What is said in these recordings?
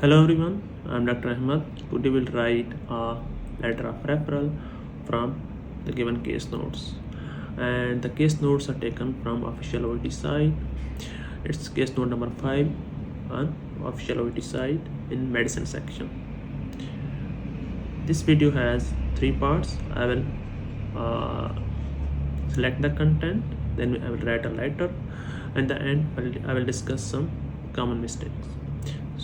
Hello everyone, I'm Dr. Ahmed. Today we'll write a letter of referral from the given case notes. And the case notes are taken from official OET site. It's case note number 5 on official OET site in medicine section. This video has 3 parts. I will select the content, then I will write a letter, and at the end I will discuss some common mistakes.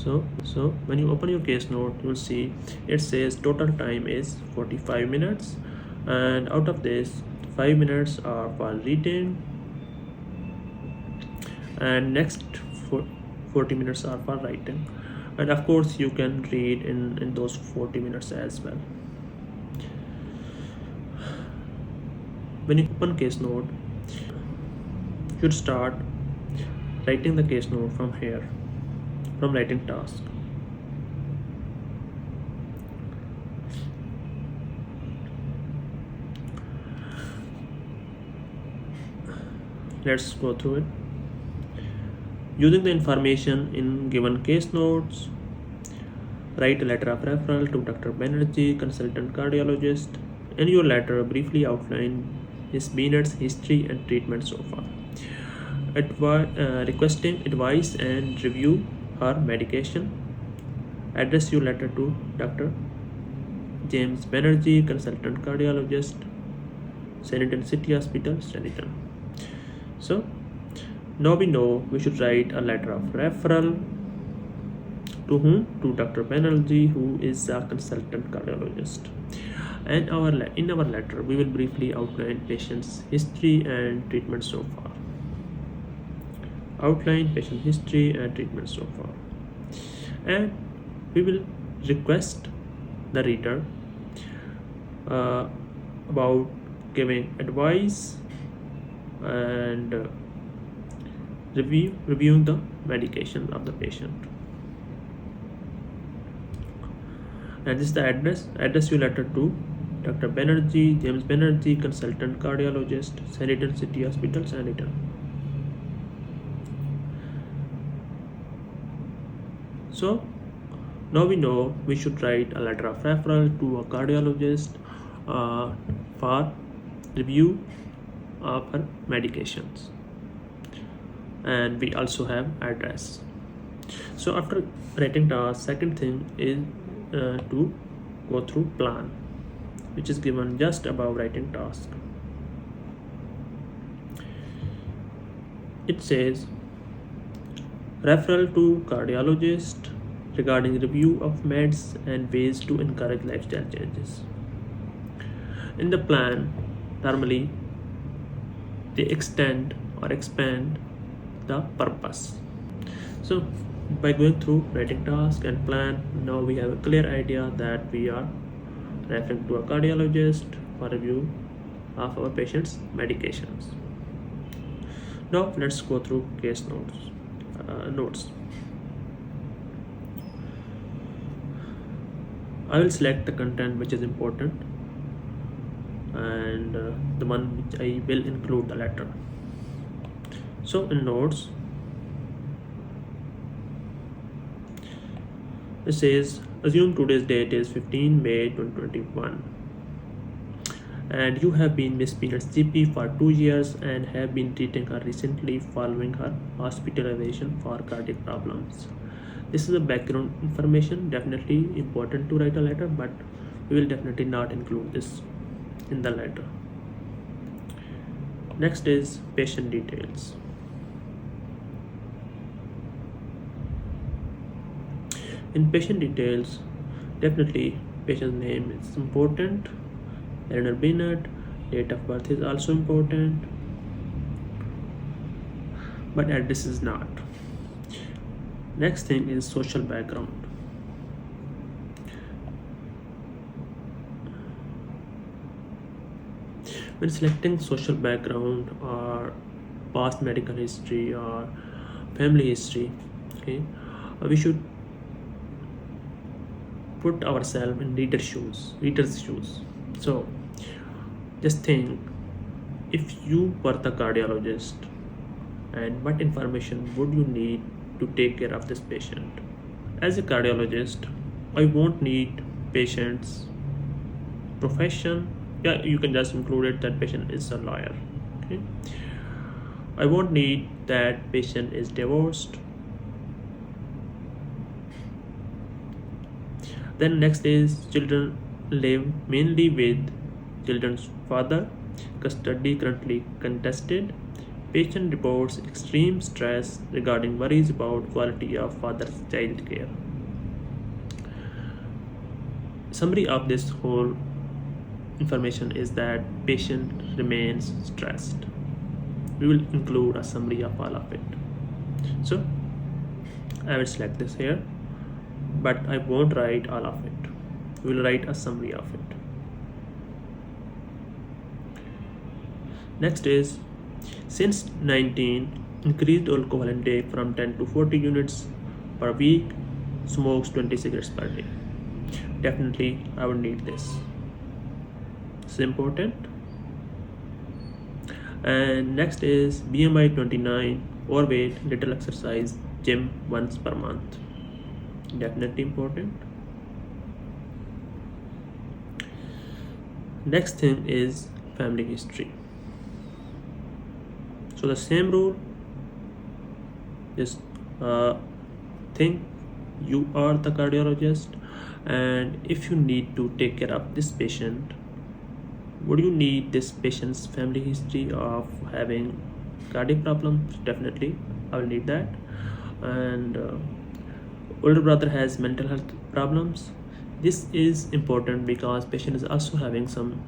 So when you open your case note, you will see it says total time is 45 minutes, and out of this 5 minutes are for reading and next 40 minutes are for writing, and of course you can read in those 40 minutes as well. When you open case note, you should start writing the case note from here, from writing task. Let's go through it. Using the information in given case notes, write a letter of referral to Dr. Banerjee, consultant cardiologist. In your letter, briefly outline his minutes, history, and treatment so far. Requesting advice and review her medication. Address your letter to Dr. James Banerjee, consultant cardiologist, Sanitan City Hospital, Sanitan. So now we know we should write a letter of referral to whom? To Dr. Banerjee, who is a consultant cardiologist. And in our letter, we will briefly outline patient's history and treatment so far. Outline patient history and treatment so far. And we will request the reader about giving advice and reviewing the medication of the patient. And this is the address your letter to Dr. Banerjee, James Banerjee, consultant cardiologist, Sanitan City Hospital, Sanitan. So now we know we should write a letter of referral to a cardiologist for review of her medications, and we also have address. So after writing task, second thing is to go through plan, which is given just above writing task. It says referral to cardiologist regarding review of meds and ways to encourage lifestyle changes. In the plan, normally they extend or expand the purpose. So by going through writing task and plan, now we have a clear idea that we are referring to a cardiologist for review of our patient's medications. Now let's go through case notes. I will select the content which is important and the one which I will include the letter. So in notes, it says assume today's date is 15 May 2021 and you have been Miss Peanut's GP for 2 years and have been treating her recently following her hospitalization for cardiac problems. This is a background information, definitely important to write a letter, but we will definitely not include this in the letter. Next is patient details. In patient details, definitely patient name is important, Eleanor Bennett, date of birth is also important, but address is not. Next thing is social background. When selecting social background or past medical history or family history, okay, we should put ourselves in reader's shoes. So just think, if you were the cardiologist, and what information would you need to take care of this patient? As a cardiologist, I won't need patient's profession. Yeah, you can just include it that patient is a lawyer. Okay. I won't need that patient is divorced. Then next is children live mainly with children's father. Custody currently contested. Patient reports extreme stress regarding worries about quality of father's child care. Summary of this whole information is that patient remains stressed. We will include a summary of all of it. So I will select this here, but I won't write all of it. We will write a summary of it. Next is, since 19, increased alcohol intake from 10 to 40 units per week, smokes 20 cigarettes per day. Definitely I would need this. It's important. And next is BMI 29, overweight, little exercise, gym once per month. Definitely important. Next thing is family history. So the same rule, just think you are the cardiologist, and if you need to take care of this patient, would you need this patient's family history of having cardiac problems? Definitely I will need that. And older brother has mental health problems. This is important because patient is also having some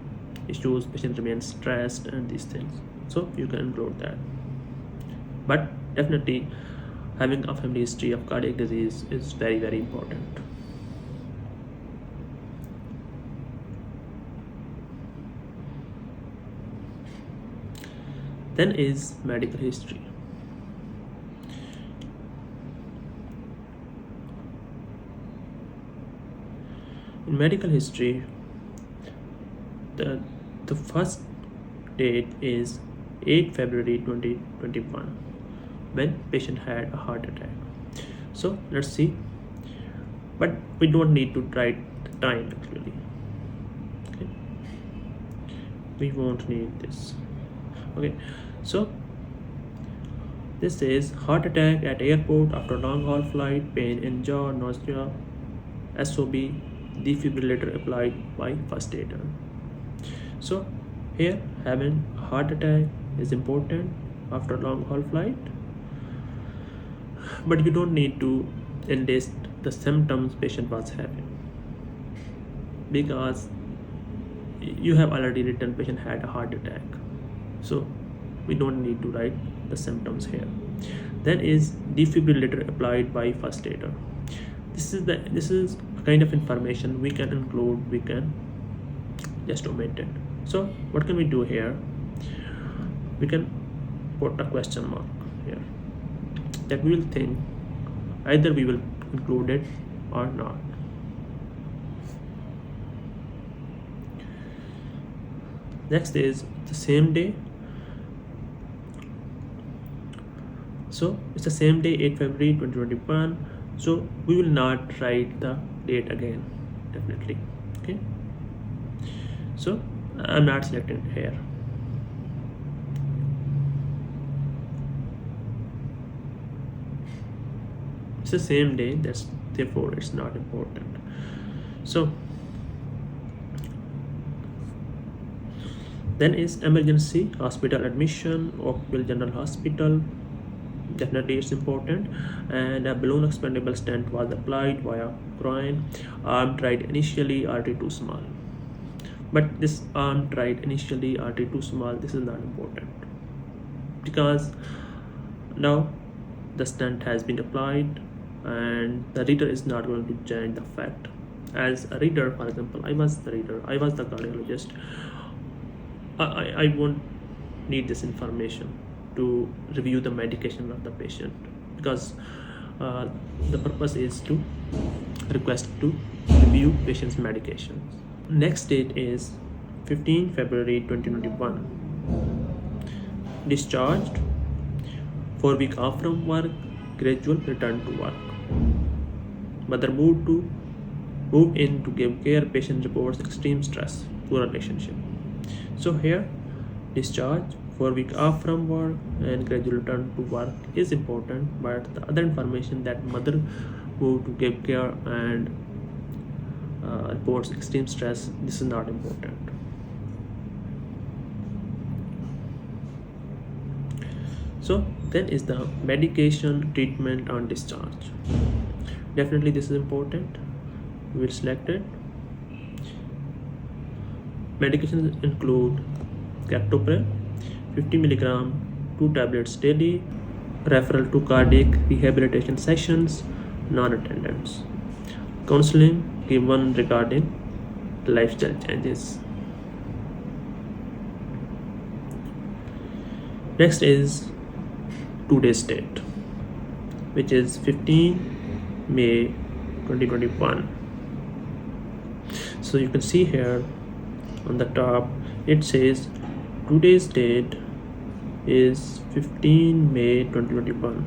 issues, patient remains stressed and these things, so you can include that. But definitely having a family history of cardiac disease is very, very important. Then is medical history. In medical history, the first date is 8 February 2021, when patient had a heart attack. So let's see, but we don't need to write the time actually. Okay, we won't need this. Okay, so this is heart attack at airport after long haul flight, pain in jaw, nausea, SOB, defibrillator applied by first aider. So here having a heart attack is important after long haul flight, but you don't need to enlist the symptoms patient was having, because you have already written patient had a heart attack, so we don't need to write the symptoms here. Then is defibrillator applied by first aider. This is a kind of information we can include, we can just omit it. So what can we do here? We can put a question mark here, that we will think either we will include it or not. Next is the same day. So it's the same day, 8 February 2021. So we will not write the date again, definitely. Okay, so I'm not selecting here. It's the same day, that's therefore it's not important. So then is emergency hospital admission, Oakville General Hospital. Definitely it's important. And a balloon expandable stent was applied via groin. Arm tried initially, artery too small. But this arm tried initially, artery too small, this is not important, because now the stent has been applied and the reader is not going to change the fact. As a reader, for example, I was the reader, I was the cardiologist, I won't need this information to review the medication of the patient, because the purpose is to request to review patient's medications. Next date is 15 February 2021. Discharged, 4 weeks off from work, gradual return to work. Mother moved in to give care. Patient reports extreme stress, poor relationship. So here, discharge, 4 week off from work and gradual return to work is important, but the other information that mother moved to give care and reports extreme stress, this is not important. So then is the medication treatment on discharge. Definitely this is important. We will select it. Medications include captopril 50 mg 2 tablets daily, referral to cardiac rehabilitation sessions, non-attendance, counseling given regarding lifestyle changes. Next is today's date, which is 15 May 2021. So you can see here on the top it says today's date is 15 May 2021.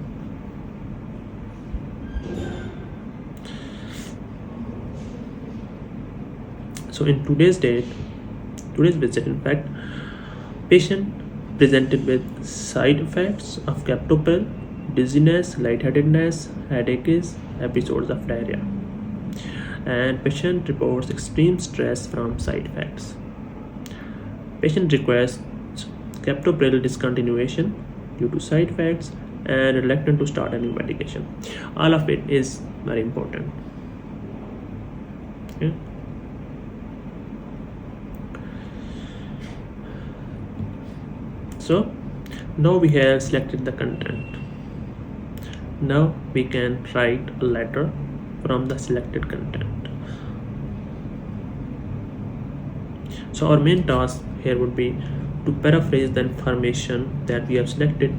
So in today's visit, in fact, patient presented with side effects of captopril, dizziness, lightheadedness, headaches, episodes of diarrhea, and patient reports extreme stress from side effects. Patient requests captopril discontinuation due to side effects and reluctant to start a new medication. All of it is very important. Okay. So now we have selected the content. Now we can write a letter from the selected content. So our main task here would be to paraphrase the information that we have selected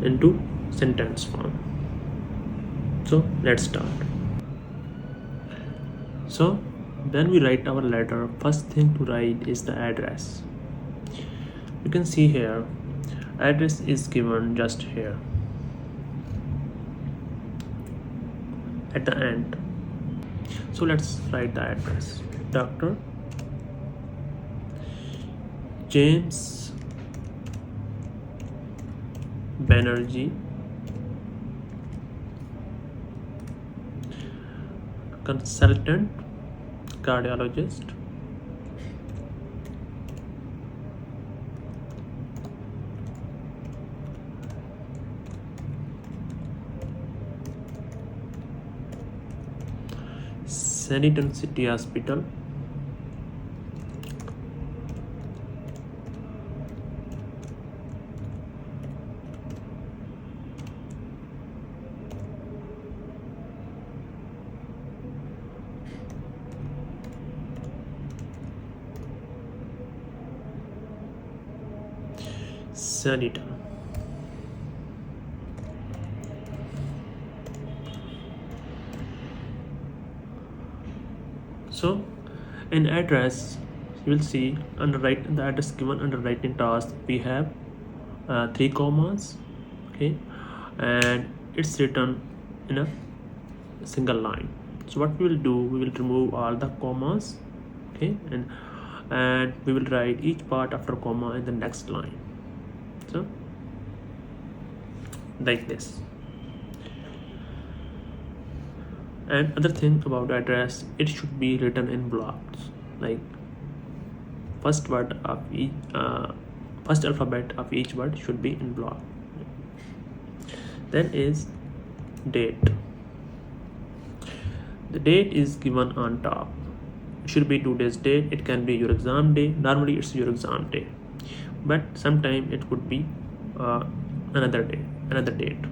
into sentence form. So let's start. So when we write our letter, first thing to write is the address. You can see here, address is given just here at the end. So let's write the address. Dr. James Banerjee, consultant cardiologist, Saniton City Hospital, Saniton. So in address, you will see under the address given under writing task, we have 3 commas, okay, and it's written in a single line. So what we will do, we will remove all the commas, okay, and we will write each part after comma in the next line. So like this. And other thing about address, it should be written in blocks, like first word of each first alphabet of each word should be in block. Then is date. The date is given on top. It should be today's date. It can be your exam day. Normally it's your exam day, but sometime it could be another date.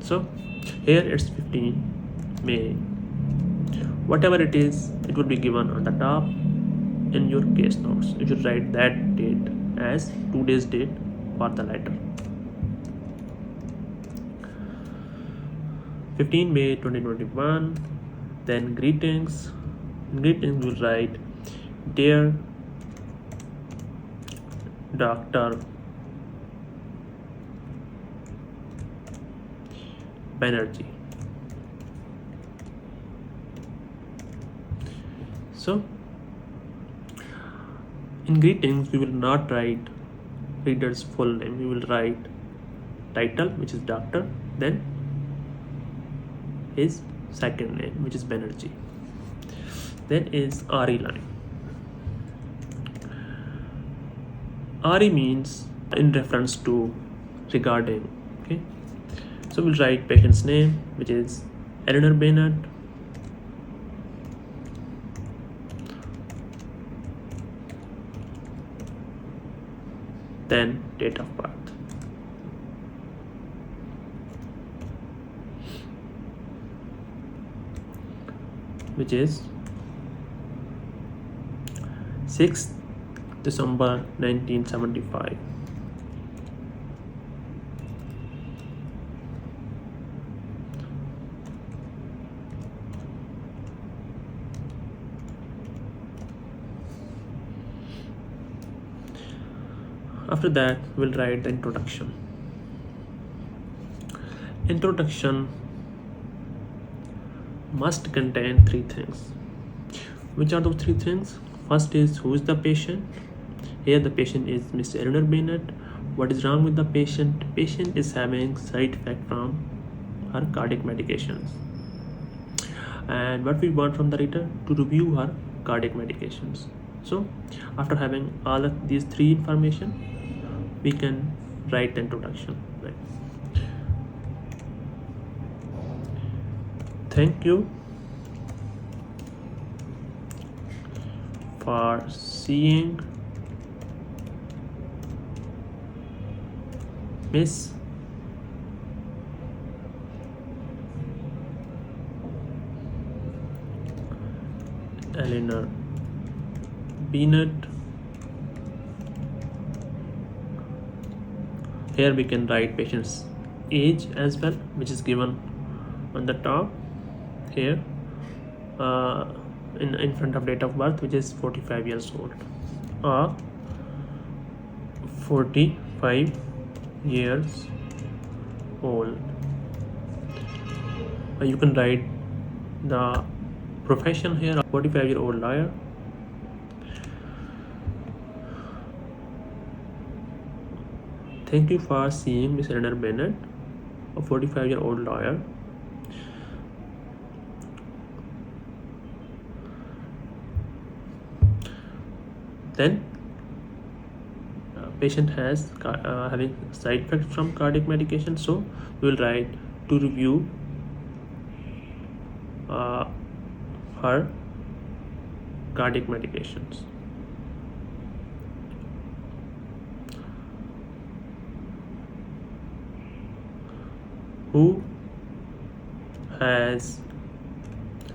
So here it's 15 May. Whatever it is, it will be given on the top in your case notes. You should write that date as today's date for the letter. 15 May 2021. Then greetings. Greetings will write dear Dr. Banerjee. So in greetings we will not write reader's full name, we will write title, which is doctor, then his second name, which is Banerjee. Then is RE line. RE means in reference to, regarding. Okay, so we'll write patient's name, which is Eleanor Bennett. Then date of birth, which is 6th December 1975. After that, we'll write the introduction. Introduction must contain 3 things. Which are those 3 things? First is who is the patient. Here the patient is Miss Eleanor Bennett. What is wrong with the patient? Patient is having side effect from her cardiac medications. And what we want from the reader? To review her cardiac medications. So after having all of these 3 information, we can write the introduction. Right. Thank you for seeing Miss Eleanor Bennett. Here we can write patient's age as well, which is given on the top here in front of date of birth, which is 45 years old, or 45 years old. You can write the profession here, 45-year-old lawyer. Thank you for seeing Miss Eleanor Bennett, a 45-year-old lawyer. Then patient has having side effects from cardiac medication, so we will write to review her cardiac medications. Who has,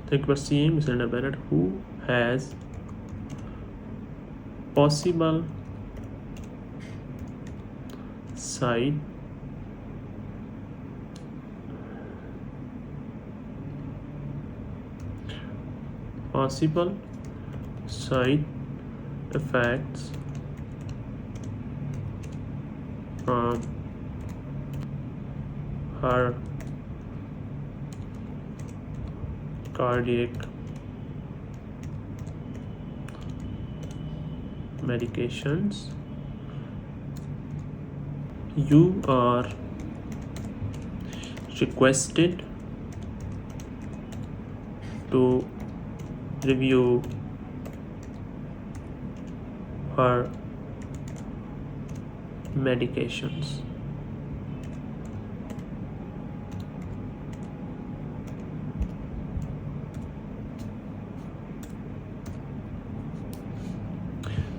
thank you for seeing Miss Eleanor Bennett, who has possible side effects from her cardiac medications. You are requested to review her medications.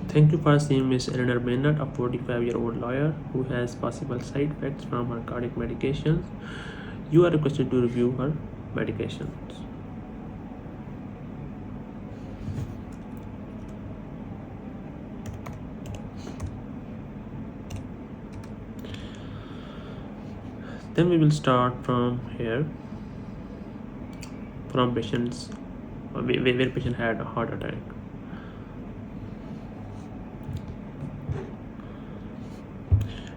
Thank you for seeing Miss Eleanor Bennett, a 45-year-old lawyer who has possible side effects from her cardiac medications. You are requested to review her medications. Then we will start from here, from patients where patient had a heart attack.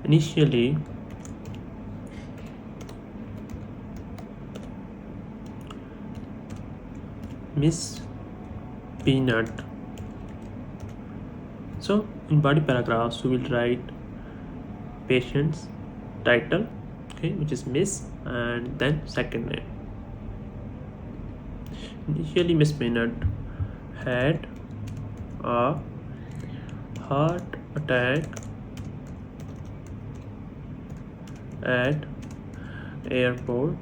Initially, Miss Peanut. So in body paragraphs we will write patient's title, okay, which is Miss, and then second name. Initially Miss Peanut had a heart attack at airport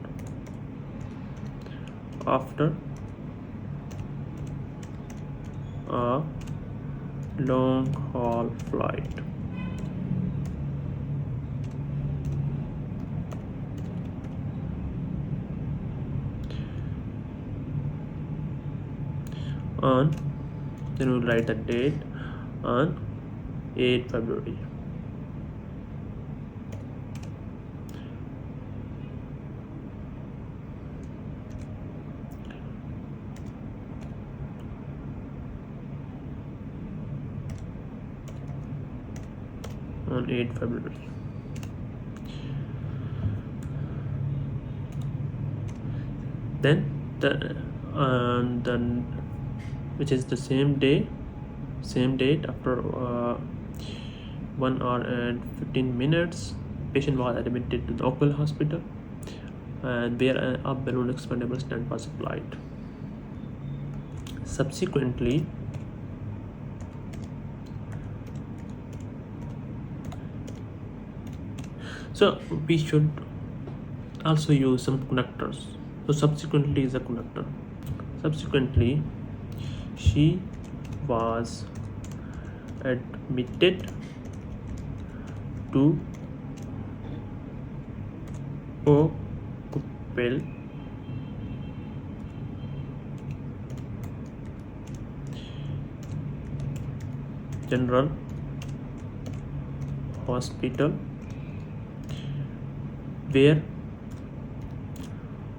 after a long haul flight. Then we'll write the date on 8 February. On 8 February. Then which is the same date after 1 hour and 15 minutes, patient was admitted to the Oakville hospital, and where a balloon expandable stent was applied. Subsequently, so we should also use some connectors. So subsequently is a connector. Subsequently, she was admitted to Oakville General Hospital, where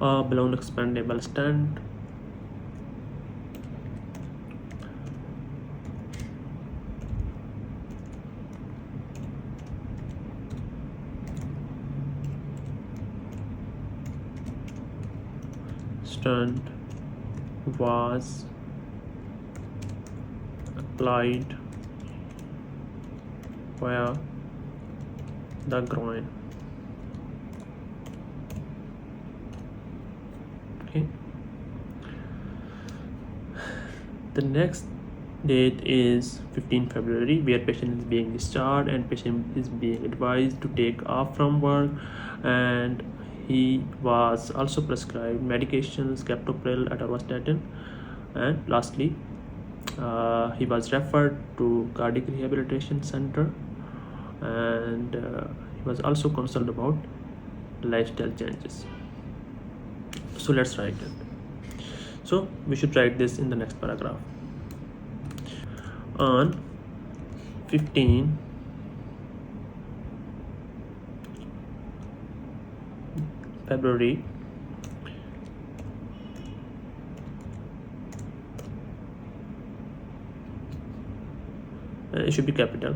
a balloon expandable stent was applied via the groin. Okay. The next date is 15 February, where patient is being discharged and patient is being advised to take off from work, and he was also prescribed medications, captopril, atorvastatin, and lastly he was referred to cardiac rehabilitation center, and he was also concerned about lifestyle changes. So let's write it. So we should write this in the next paragraph. On 15 February, it should be capital.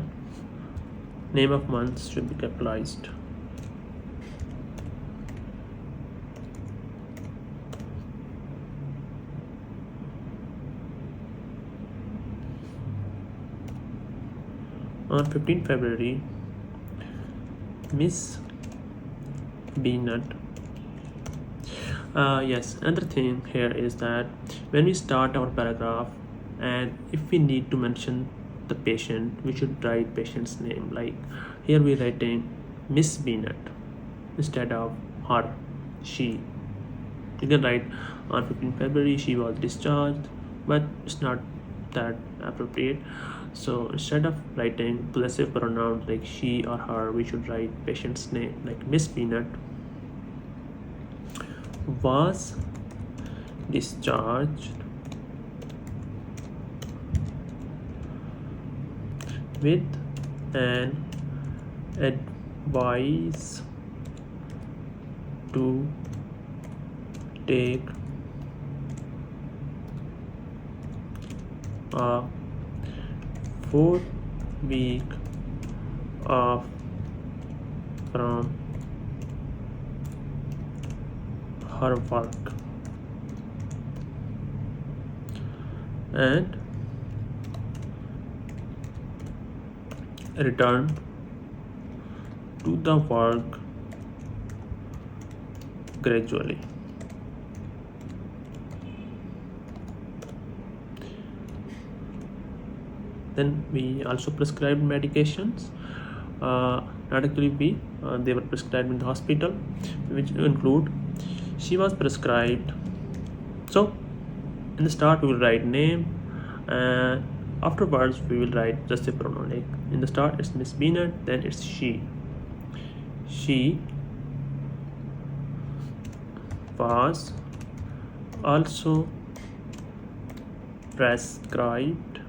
Name of months should be capitalized. On 15 February, Miss Peanut. Yes, another thing here is that when we start our paragraph, and if we need to mention the patient, we should write patient's name. Like here we're writing Miss Peanut instead of her, she. You can write on 15 February she was discharged, but it's not that appropriate. So instead of writing possessive pronouns like she or her, we should write patient's name, like Miss Peanut was discharged with an advice to take a 4-week off from her work, and return to the work gradually. Then we also prescribed medications. Not actually they were prescribed in the hospital, which include she was prescribed. So in the start we will write name, and afterwards we will write just a pronoun. Like in the start it's Miss Bennett, then it's she. She was also prescribed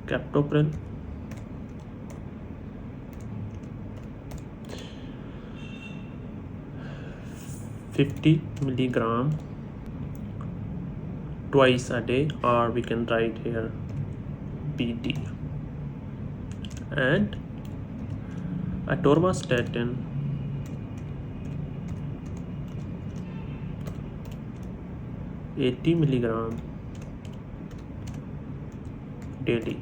captopril, 50 milligram twice a day, or we can write here BD, and atorvastatin 80 milligram daily.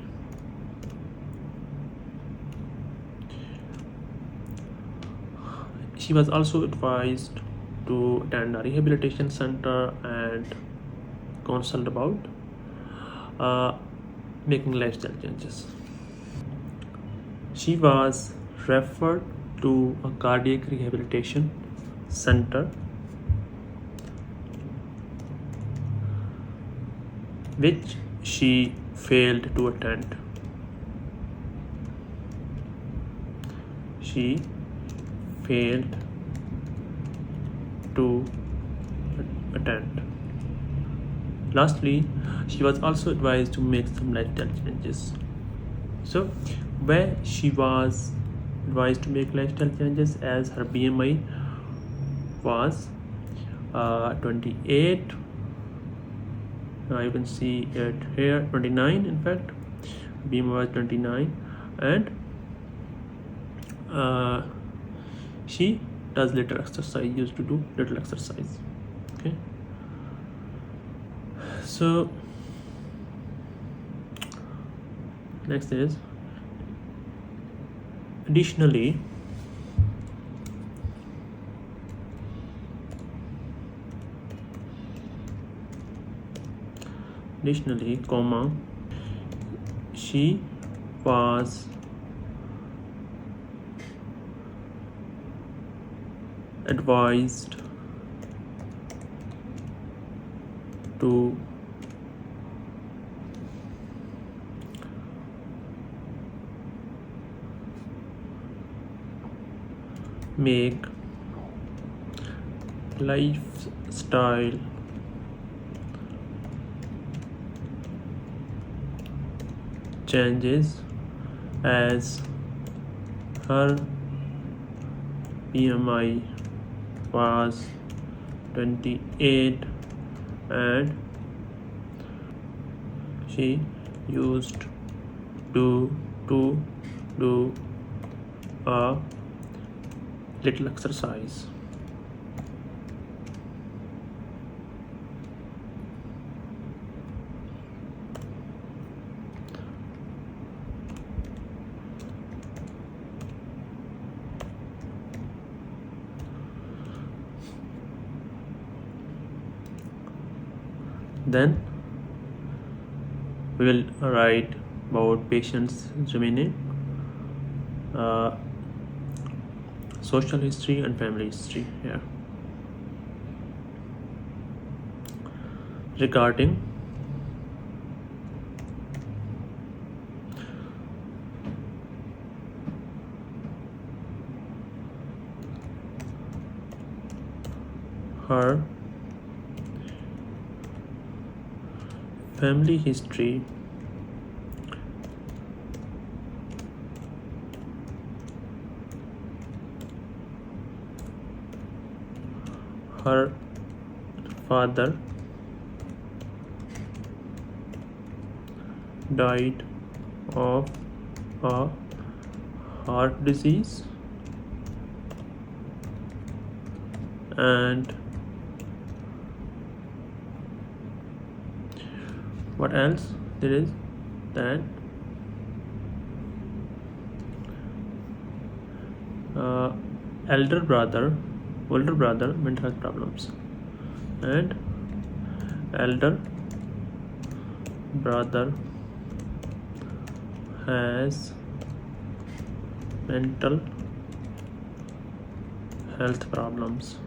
She was also advised to attend a rehabilitation center and consult about making lifestyle changes. She was referred to a cardiac rehabilitation center which she failed to attend. She failed to attend. Lastly, she was also advised to make some lifestyle changes. So where she was advised to make lifestyle changes, as her BMI was 28. You can see it here, 29 in fact. BMI was 29, and she does little exercise, used to do little exercise. Okay, so next is additionally comma, she was advised to make lifestyle changes as her BMI was 28 and she used to do a little exercise. Then we will write about patient's resume, social history and family history here. Regarding her family history, her father died of a heart disease and What else there is? That older brother mental health problems, and elder brother has mental health problems.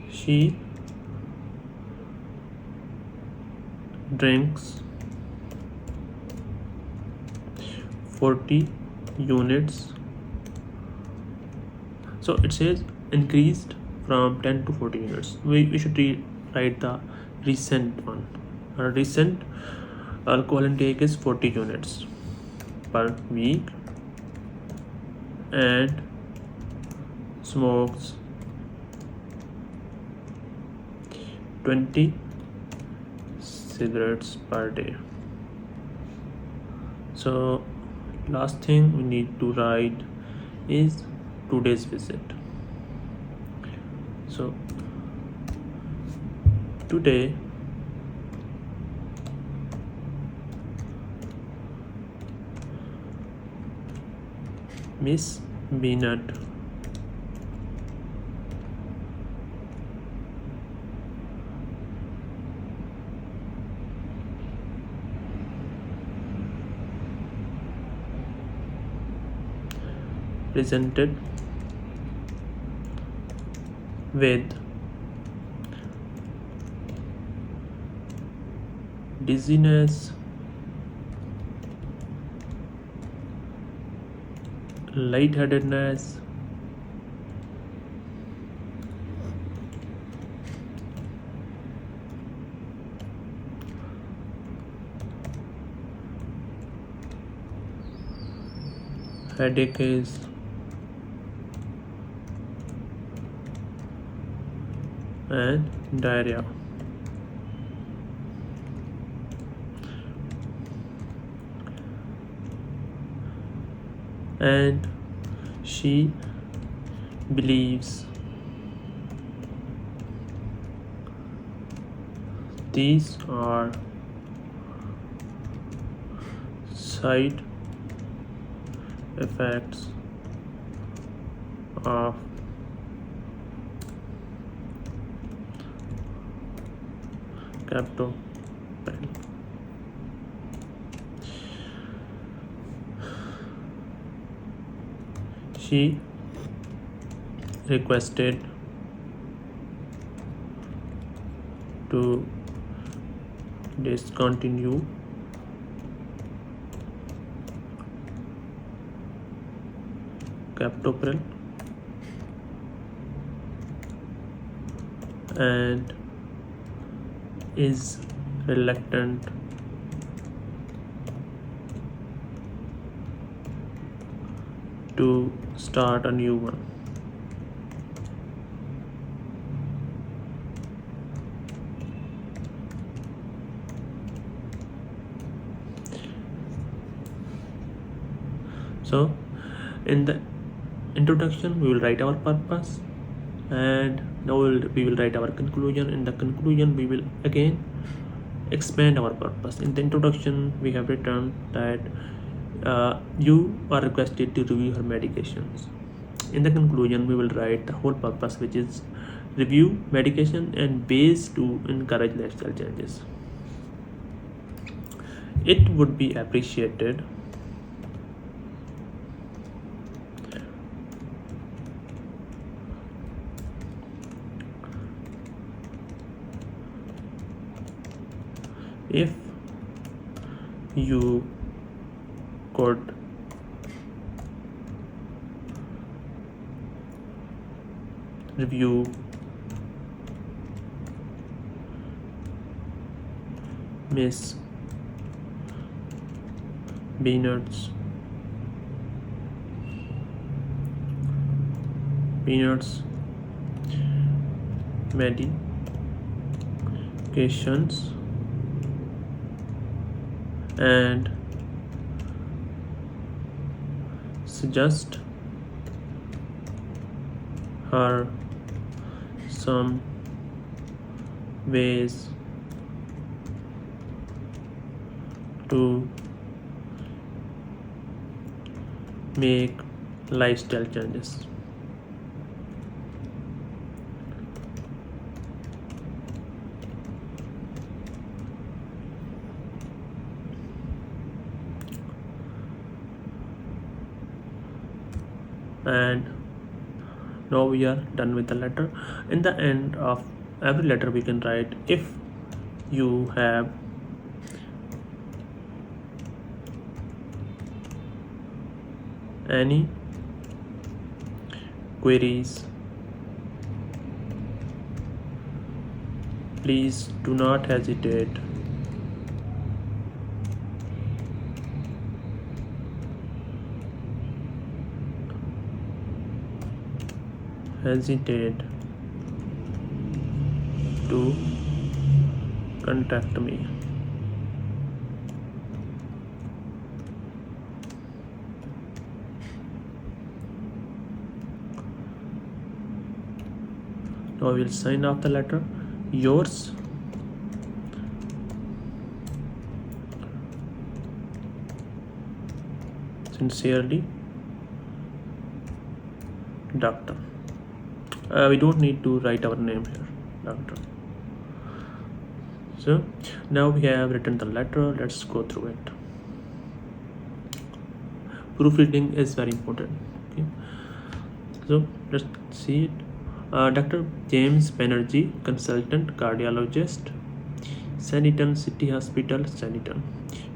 She drinks 40 units. So it says increased from 10 to 40 units. We should write the recent one. Our recent alcohol intake is 40 units per week, and smokes 20 cigarettes per day. So last thing we need to write is today's visit. So today Miss Bennett presented with dizziness, lightheadedness, headaches, and diarrhea. And she believes these are side effects of captopril. She requested to discontinue captopril and is reluctant to start a new one. So in the introduction we will write our purpose, and now we will write our conclusion. In the conclusion we will again expand our purpose. In the introduction we have written that you are requested to review her medications. In the conclusion we will write the whole purpose, which is review medication and ways to encourage lifestyle changes. It would be appreciated if you could review Miss Bennett's medications and suggest her some ways to make lifestyle changes. And now we are done with the letter. In the end of every letter we can write, if you have any queries, please do not hesitate to contact me. Now I will sign off the letter. Yours, sincerely, Doctor. We don't need to write our name here, Doctor. So now we have written the letter. Let's go through it. Proofreading is very important. Okay, so let's see it. Dr. James Banerjee, consultant cardiologist, Saniton City Hospital, Saniton.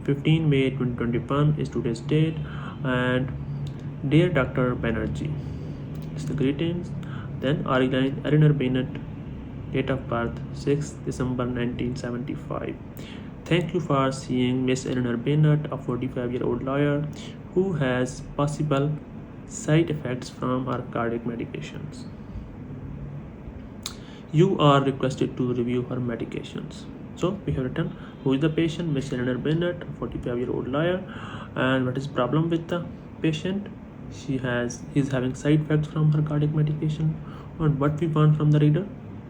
15 May 2021 is today's date. And dear Dr. Banerjee, it's the greetings. Then Eleanor Bennett, date of birth 6 December 1975. Thank you for seeing Miss Eleanor Bennett, a 45-year-old lawyer who has possible side effects from her cardiac medications. You are requested to review her medications. So we have written who is the patient, Miss Eleanor Bennett, a 45-year-old lawyer, and what is problem with the patient. He's having side effects from her cardiac medication, and what we want from the reader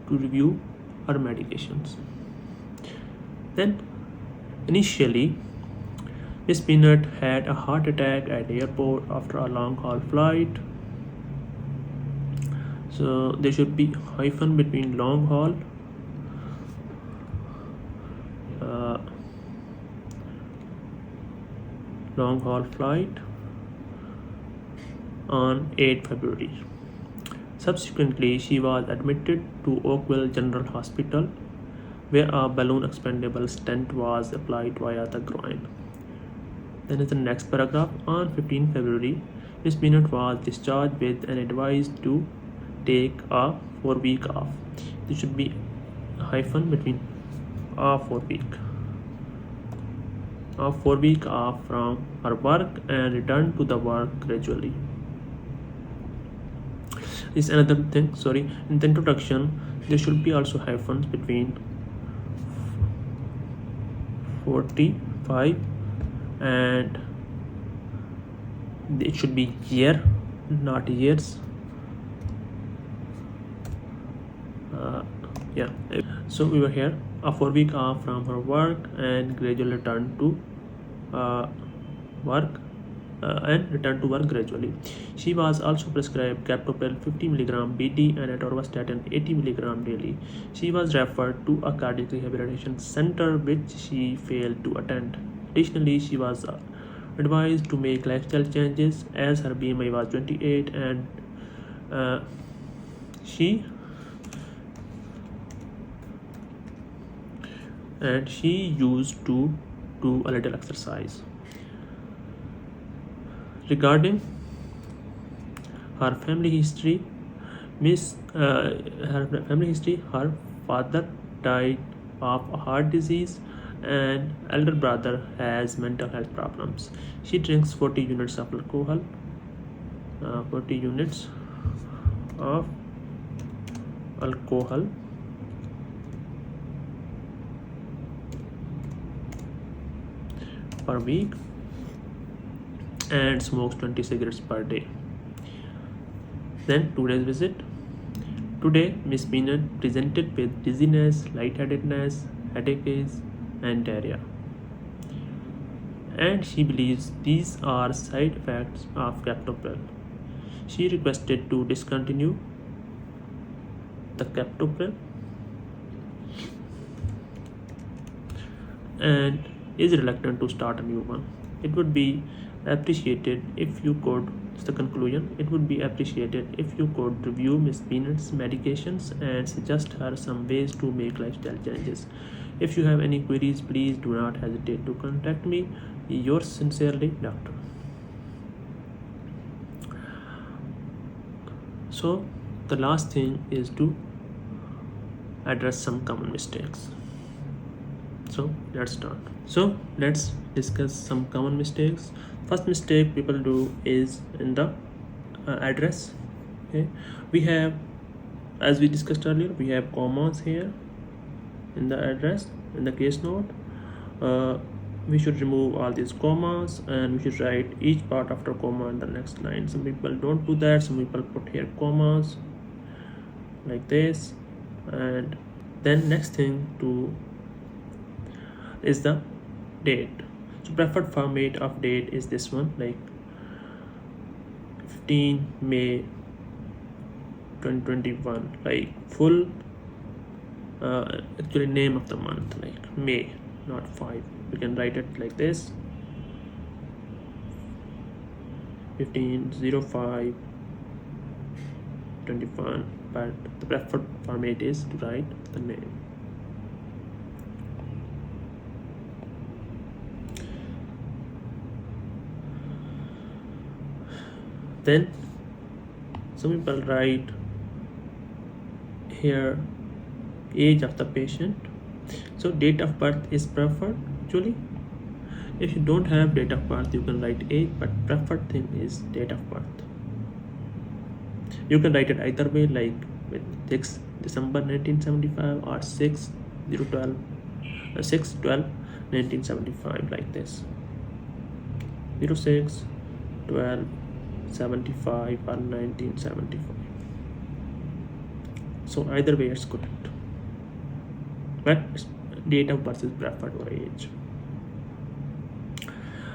to review her medications. Then initially Miss Bennett had a heart attack at the airport after a long haul flight. So there should be hyphen between long haul flight on 8 February. Subsequently, she was admitted to Oakville General Hospital, where a balloon expandable stent was applied via the groin. Then is the next paragraph. On 15 February, Miss Bennett was discharged with an advice to take a 4-week off. There should be a hyphen between a 4-week off from her work and return to the work gradually. Is another thing, sorry, in the introduction there should be also hyphens between 45 and it should be year, not years. Yeah, so we were here a 4-week off from her work and gradual return to work gradually. She was also prescribed captopril 50 mg BD and atorvastatin 80 mg daily. She was referred to a cardiac rehabilitation center which she failed to attend. Additionally, she was advised to make lifestyle changes as her BMI was 28 and she used to do a little exercise. Regarding her family history, her father died of a heart disease and elder brother has mental health problems. She drinks 40 units of alcohol, per week and smokes 20 cigarettes per day. Then today's visit. Today, Miss Peanut presented with dizziness, lightheadedness, headaches, and diarrhea. And she believes these are side effects of captopril. She requested to discontinue the captopril and is reluctant to start a new one. It would be appreciated if you could, it's the conclusion, it would be appreciated if you could review Miss Peanut's medications and suggest her some ways to make lifestyle changes. If you have any queries, please do not hesitate to contact me. Yours sincerely, Doctor. So the last thing is to address some common mistakes. So let's start. So let's discuss some common mistakes. First mistake people do is in the address. Okay, we have, as we discussed earlier, we have commas here in the address in the case note. We should remove all these commas and we should write each part after comma in the next line. Some people don't do that. Some people put here commas like this, and then next thing to is the date. So preferred format of date is this one, like 15 May 2021, like full actually name of the month, like May, not 5. We can write it like this, 15/05/21, but the preferred format is to write the name. Then some people write here age of the patient. So date of birth is preferred. Actually, if you don't have date of birth, you can write age, but preferred thing is date of birth. You can write it either way, like with 6 December 1975 or 6/12/1975, like this, 06/12/75 or 1975. So either way it's correct, but date of birth is preferred over age.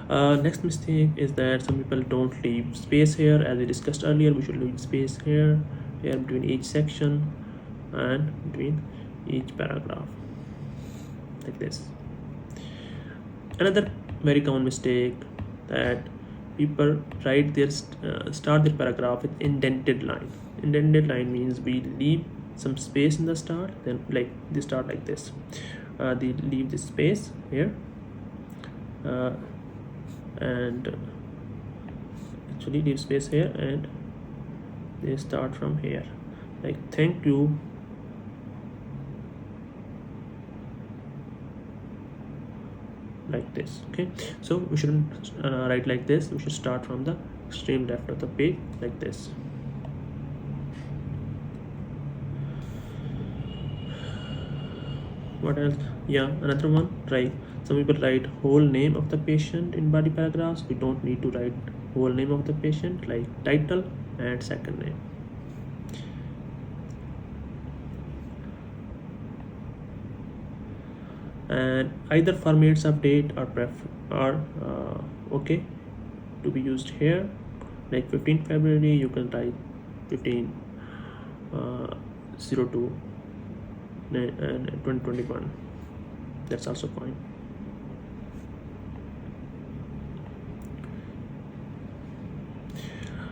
Next mistake is that some people don't leave space here. As we discussed earlier, we should leave space here between each section and between each paragraph, like this. Another very common mistake that people write their start their paragraph with indented line. Indented line means we leave some space in the start, then like they start like this. They leave this space here and actually leave space here, and they start from here, like thank you like this. Okay, so we shouldn't write like this. We should start from the extreme left of the page, like this. What else? Yeah, another one, right? Some people write whole name of the patient in body paragraphs. We don't need to write whole name of the patient, like title and second name. And either formats of date are okay to be used here, like 15 February, you can write 15/02 and 2021. That's also fine.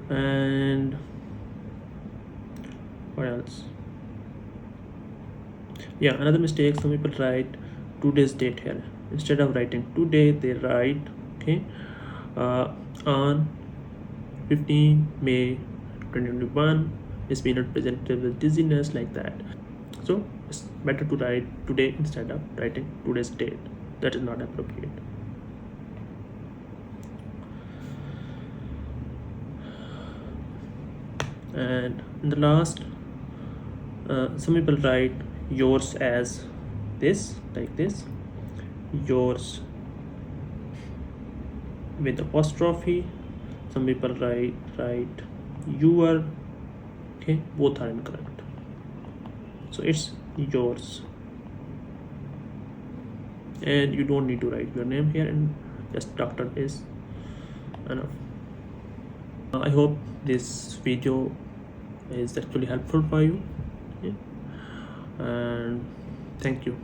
And what else? Yeah, another mistake, some people write today's date here. Instead of writing today, they write on 15 May 2021, Miss Peanut presented with dizziness, like that. So it's better to write today instead of writing today's date. That is not appropriate. And in the last, some people write yours as this, like this, yours with apostrophe. Some people write your. Okay, both are incorrect. So it's yours, and you don't need to write your name here, and just doctor is enough. I hope this video is actually helpful for you. Yeah. And thank you.